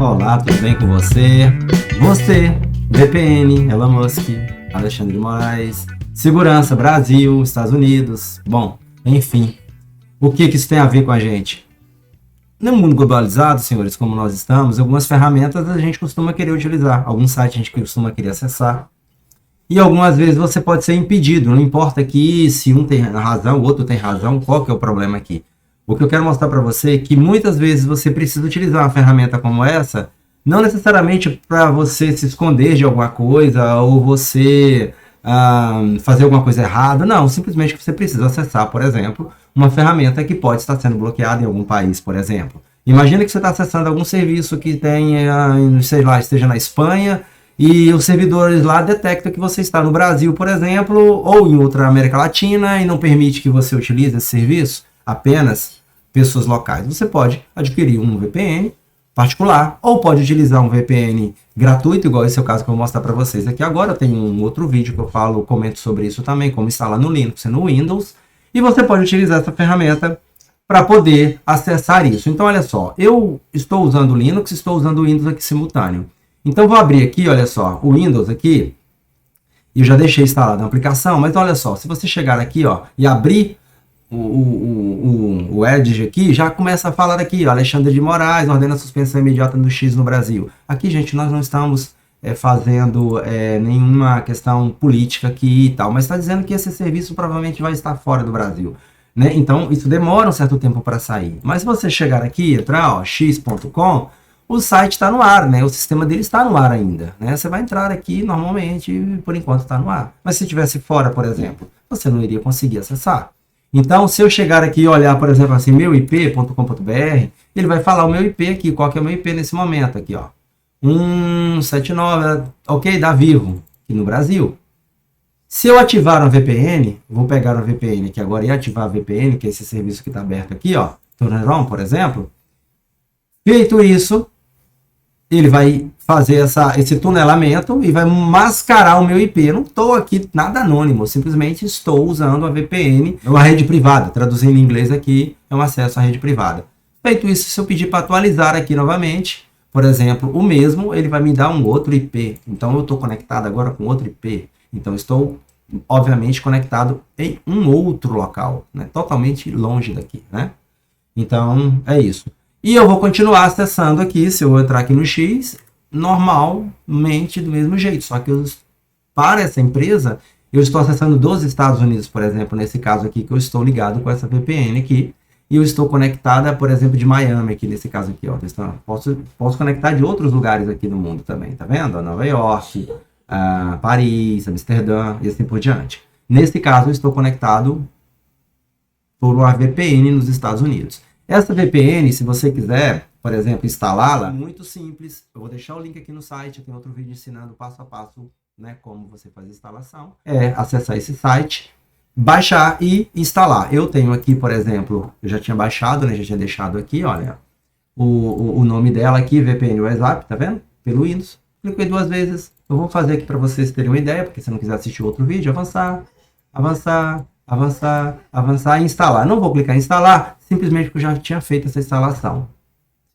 Olá, tudo bem com você? Você, VPN, Elon Musk, Alexandre de Moraes, segurança, Brasil, Estados Unidos. Bom, enfim, o que isso tem a ver com a gente? No mundo globalizado, senhores, como nós estamos, algumas ferramentas a gente costuma querer utilizar, alguns sites a gente costuma querer acessar, e algumas vezes você pode ser impedido, não importa aqui se um tem razão, o outro tem razão, qual que é o problema aqui? O que eu quero mostrar para você é que muitas vezes você precisa utilizar uma ferramenta como essa, não necessariamente para você se esconder de alguma coisa ou você fazer alguma coisa errada, não, simplesmente que você precisa acessar, por exemplo, uma ferramenta que pode estar sendo bloqueada em algum país, por exemplo. Imagina que você está acessando algum serviço que tenha, sei lá, esteja na Espanha e os servidores lá detectam que você está no Brasil, por exemplo, ou em outra América Latina e não permite que você utilize esse serviço, apenas pessoas locais. Você pode adquirir um VPN particular ou pode utilizar um VPN gratuito, igual esse é o caso que eu vou mostrar para vocês aqui agora. Tem um outro vídeo que eu comento sobre isso também, como instalar no Linux e no Windows. E você pode utilizar essa ferramenta para poder acessar isso. Então, olha só, eu estou usando o Linux, estou usando o Windows aqui simultâneo. Então, vou abrir aqui, olha só, o Windows aqui. E eu já deixei instalado a aplicação, mas olha só, se você chegar aqui, ó, e abrir o Edge aqui, já começa a falar aqui, ó, Alexandre de Moraes ordena a suspensão imediata do X no Brasil. Aqui, gente, nós não estamos fazendo nenhuma questão política aqui e tal, mas está dizendo que esse serviço provavelmente vai estar fora do Brasil, né? Então, isso demora um certo tempo para sair. Mas se você chegar aqui, entrar, ó, x.com, o site está no ar, né? O sistema dele está no ar ainda, né? Você vai entrar aqui normalmente, por enquanto está no ar. Mas se estivesse fora, por exemplo, você não iria conseguir acessar. Então, se eu chegar aqui e olhar, por exemplo, assim, meuip.com.br, ele vai falar o meu IP aqui, qual que é o meu IP nesse momento aqui, ó. 179, ok, da Vivo, aqui no Brasil. Se eu ativar uma VPN, vou pegar uma VPN aqui agora e ativar a VPN, que é esse serviço que está aberto aqui, ó, Turn-on, por exemplo. Feito isso, ele vai fazer esse tunelamento e vai mascarar o meu IP. Eu não estou aqui nada anônimo, simplesmente estou usando a VPN, uma rede privada. Traduzindo em inglês aqui, é um acesso à rede privada. Feito isso, se eu pedir para atualizar aqui novamente, por exemplo, o mesmo, ele vai me dar um outro IP. Então, eu estou conectado agora com outro IP. Então, estou, obviamente, conectado em um outro local, né? Totalmente longe daqui, né? Então, é isso. E eu vou continuar acessando aqui, se eu entrar aqui no X, normalmente do mesmo jeito. Só que para essa empresa, eu estou acessando dos Estados Unidos, por exemplo, nesse caso aqui, que eu estou ligado com essa VPN aqui. E eu estou conectada, por exemplo, de Miami, aqui nesse caso aqui, ó. Posso conectar de outros lugares aqui no mundo também, tá vendo? Nova York, Paris, Amsterdã e assim por diante. Nesse caso, eu estou conectado por uma VPN nos Estados Unidos. Essa VPN, se você quiser, por exemplo, instalá-la, é muito simples. Eu vou deixar o link aqui no site, tem outro vídeo ensinando passo a passo, né, como você faz a instalação. É acessar esse site, baixar e instalar. Eu tenho aqui, por exemplo, eu já tinha baixado, né, já tinha deixado aqui, olha, o nome dela aqui, VPN WhatsApp, tá vendo? Pelo Windows. Cliquei 2 vezes. Eu vou fazer aqui para vocês terem uma ideia, porque se não quiser assistir outro vídeo, avançar, avançar, avançar, avançar e instalar. Não vou clicar em instalar, simplesmente porque eu já tinha feito essa instalação.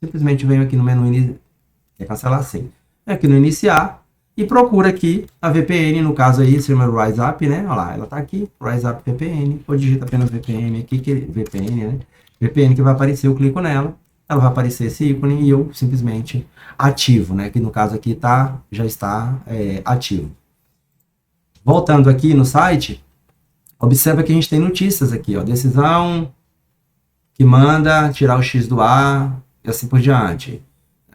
Simplesmente venho aqui no menu, quer cancelar sim. Aqui no iniciar e procura aqui a VPN, no caso aí, se chama WhatsApp, né? Olha lá, ela tá aqui, WhatsApp VPN, ou digita apenas VPN aqui, VPN, né? VPN que vai aparecer, eu clico nela, ela vai aparecer esse ícone e eu simplesmente ativo, né? Que no caso aqui já está ativo. Voltando aqui no site, observa que a gente tem notícias aqui, ó, decisão que manda tirar o X do ar e assim por diante.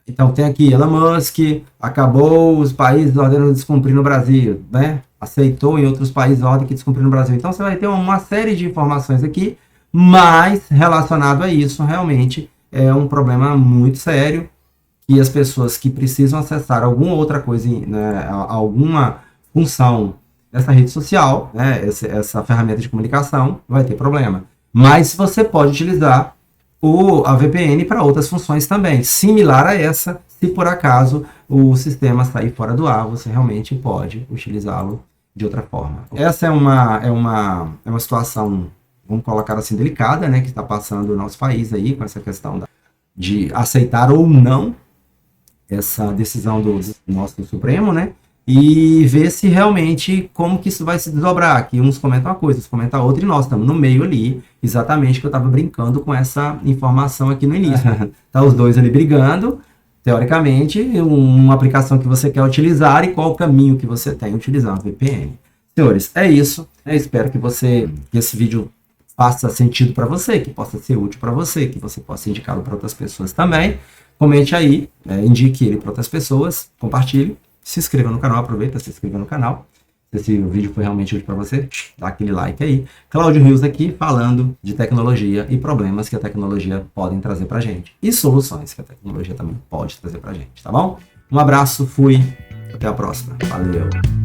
Então tem aqui, Elon Musk acabou os países ordenando descumprir no Brasil, né? Aceitou em outros países a ordem que descumprir no Brasil. Então você vai ter uma série de informações aqui, mas relacionado a isso, realmente é um problema muito sério que as pessoas que precisam acessar alguma outra coisa, né, alguma função dessa rede social, né, essa ferramenta de comunicação, vai ter problema. Mas você pode utilizar a VPN para outras funções também, similar a essa, se por acaso o sistema sair fora do ar, você realmente pode utilizá-lo de outra forma. Essa é uma situação, vamos colocar assim, delicada, né, que está passando o nosso país aí, com essa questão de aceitar ou não essa decisão do nosso Supremo, né? E ver se realmente como que isso vai se desdobrar. Aqui uns comentam uma coisa, outros comentam outra, e nós estamos no meio ali, exatamente que eu estava brincando com essa informação aqui no início. Tá os dois ali brigando, teoricamente, uma aplicação que você quer utilizar e qual o caminho que você tem utilizando o VPN. Senhores, é isso. Eu espero que esse vídeo faça sentido para você, que possa ser útil para você, que você possa indicá-lo para outras pessoas também. Comente aí, indique ele para outras pessoas, compartilhe. Se inscreva no canal, aproveita, se inscreva no canal. Se esse vídeo foi realmente útil para você, dá aquele like aí. Cláudio Rios aqui, falando de tecnologia e problemas que a tecnologia podem trazer para a gente. E soluções que a tecnologia também pode trazer para a gente, tá bom? Um abraço, fui, até a próxima. Valeu!